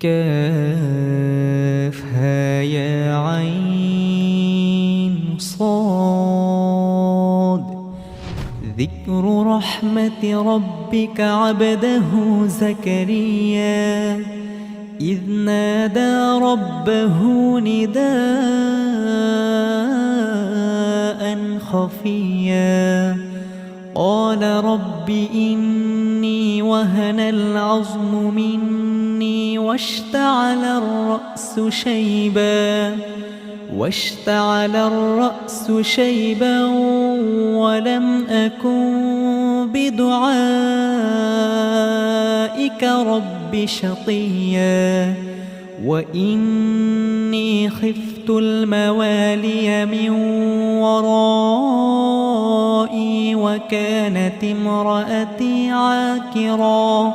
كافها يا عين صاد. ذكر رحمة ربك عبده زكريا إذ نادى ربه نداء خفيا قال رب إني وهن العظم مني واشتعل الرأس شيبا ولم أكن بدعائك رب شقيا وإني خفت الموالي من ورائي وكانت امرأتي عاقرا